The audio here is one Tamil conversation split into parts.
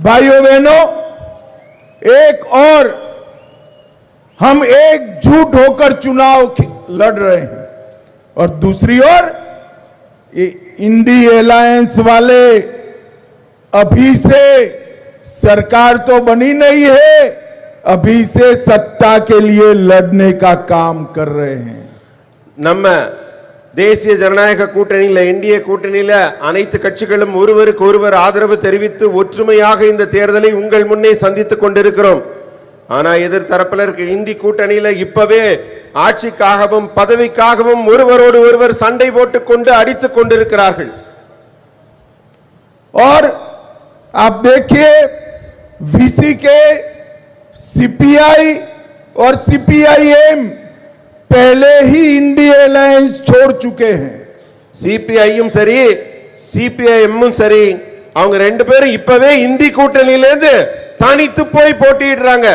भाइयों बहनों, एक और हम एकजुट होकर चुनाव लड़ रहे हैं और दूसरी ओर इंडी अलायंस वाले अभी से सरकार तो बनी नहीं है, अभी से सत्ता के लिए लड़ने का काम कर रहे हैं. நம்ம தேசிய ஜனநாயக கூட்டணியில இந்திய கூட்டணியில அனைத்து கட்சிகளும் ஒருவருக்கு ஒருவர் ஆதரவு தெரிவித்து ஒற்றுமையாக இந்த தேர்தலை உங்கள் முன்னே சந்தித்துக் கொண்டிருக்கிறோம். ஆனா எதிர்த்தரப்பில் இருக்க இந்தி கூட்டணியில இப்பவே ஆட்சிக்காகவும் பதவிக்காகவும் ஒருவரோடு ஒருவர் சண்டை போட்டுக் கொண்டு அடித்துக் கொண்டிருக்கிறார்கள். और आप देखिए वीसी के सीपीआई और सीपीआईएम पहले ही इंडी अलायंस छोड़ चुके हैं. சிபிஐயும் சரி சிபிஐஎம்மும் சரி அவங்க ரெண்டு பேரும் இப்பவே இந்தி கூட்டணியில இருந்து தனித்து போய் போட்டியிடுறாங்க.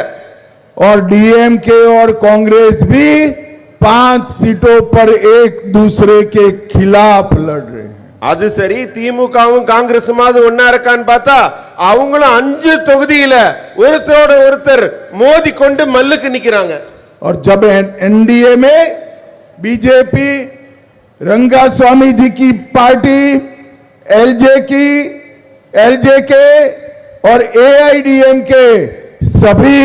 और डीएमके और कांग्रेस भी 5 सीटों पर एक दूसरे के खिलाफ लड़ रहे हैं. அது சரி திமுகவும் காங்கிரசுமாவது ஒன்னா இருக்கான்னு பார்த்தா அவங்களும் 5 தொகுதியில ஒருத்தரோட ஒருத்தர் மோதி கொண்டு மல்லுக்கு நிக்கிறாங்க. और जब एनडीए में बीजेपी, रंगास्वामी जी की पार्टी, एलजेके और एआईडीएमके सभी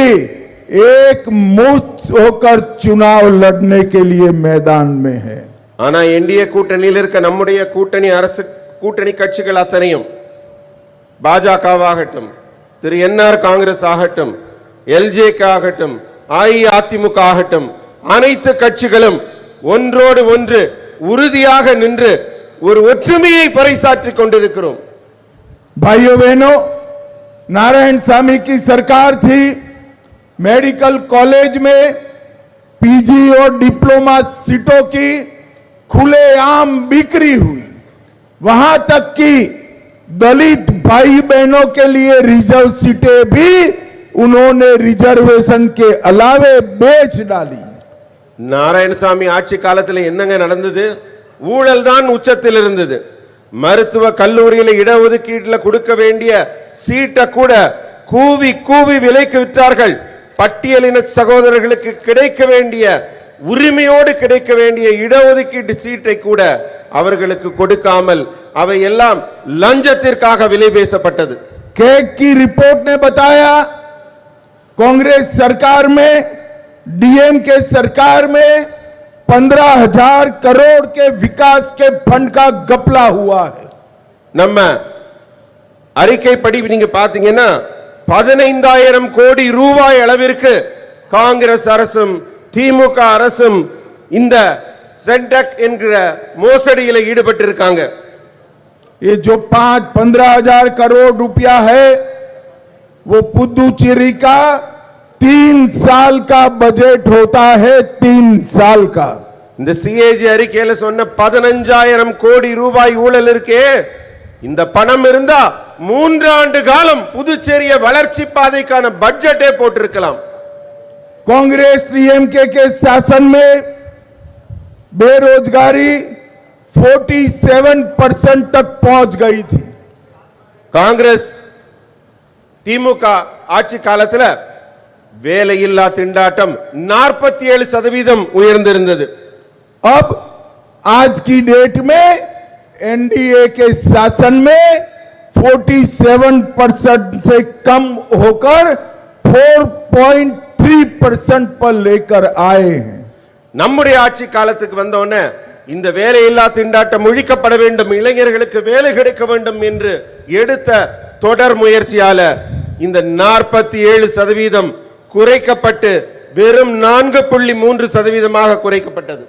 एक मुश्त होकर चुनाव लड़ने के लिए मैदान में है. ஆனா என்டிஏ கூட்டணியில் இருக்க நம்முடைய கூட்டணி அரசு கூட்டணி கட்சிகள் அத்தனையும் பாஜகவாகட்டும், திரு என்ஆர் காங்கிரஸ் ஆகட்டும், எல்ஜேகே ஆகட்டும், அஇஅதிமுக ஆகட்டும், அனைத்து கட்சிகளும் ஒன்றோடு ஒன்று உறுதியாக நின்று ஒரு ஒற்றுமையை பறைசாற்றிக் கொண்டிருக்கிறோம். भाइयों बहनों, नारायण सामी की सरकार थी, मेडिकल कॉलेज में पीजी और डिप्लोमा सीटों की खुलेआम बिक्री हुई. वहां तक कि दलित भाई बहनों के लिए रिजर्व सीटें भी उन्होंने रिजर्वेशन के अलावे बेच डाली. நாராயணசாமி ஆட்சி காலத்தில் என்னங்க நடந்தது? ஊழல் தான் உச்சத்தில் இருந்தது. மருத்துவ கல்லூரியில இடஒதுக்கீட்டுல கொடுக்க வேண்டிய சீட்டை கூட கூவி கூவி விலைக்கு விற்றார்கள். பட்டியலின சகோதரர்களுக்கு கிடைக்க வேண்டிய உரிமையோடு கிடைக்க வேண்டிய இடஒதுக்கீட்டு சீட்டை கூட அவர்களுக்கு கொடுக்காமல் அவை எல்லாம் லஞ்சத்திற்காக விலை பேசப்பட்டது. केक की रिपोर्ट ने बताया कांग्रेस सरकार में, डीएमके सरकार में 15,000 करोड़ के विकास के फंड का घपला हुआ है. நம்ம அறிக்கைப்படி நீங்க பாத்தீங்கன்னா 15,000 கோடி ரூபாய் அளவிற்கு காங்கிரஸ் அரசும் திமுக அரசும் இந்த சென்டெக் என்கிற மோசடியில் ஈடுபட்டிருக்காங்க. ये जो 15,000 करोड़ रुपया है वो पुदुचेरी का 3 साल का बजट होता है. 3 साल का. இந்த சிஏஜி அறிக்கையில சொன்ன 15,000 கோடி ரூபாய் ஊழல் இருக்கே, இந்த பணம் இருந்தா 3 ஆண்டு காலம் புதுச்சேரிய வளர்ச்சி பாதைக்கான பட்ஜெட்டே போட்டிருக்கலாம். कांग्रेस डीएमके के शासन में बेरोजगारी 47% तक पहुंच गई थी. காங்கிரஸ் திமுக ஆட்சி காலத்துல வேலையில்லா திண்டாட்டம் 47% உயர்ந்திருந்தது. अब आज की डेट में एनडीए के शासन में 47% से कम होकर 4.3% पर लेकर आए हैं. நம்முடைய ஆட்சி காலத்துக்கு வந்தோனே இந்த வேலையில்லா திண்டாட்டம் ஒழிக்கப்பட வேண்டும், இளைஞர்களுக்கு வேலை கிடைக்க வேண்டும் என்று எடுத்த தொடர் முயற்சியால இந்த 47% குறைக்கப்பட்டு வெறும் 4.3% குறைக்கப்பட்டது.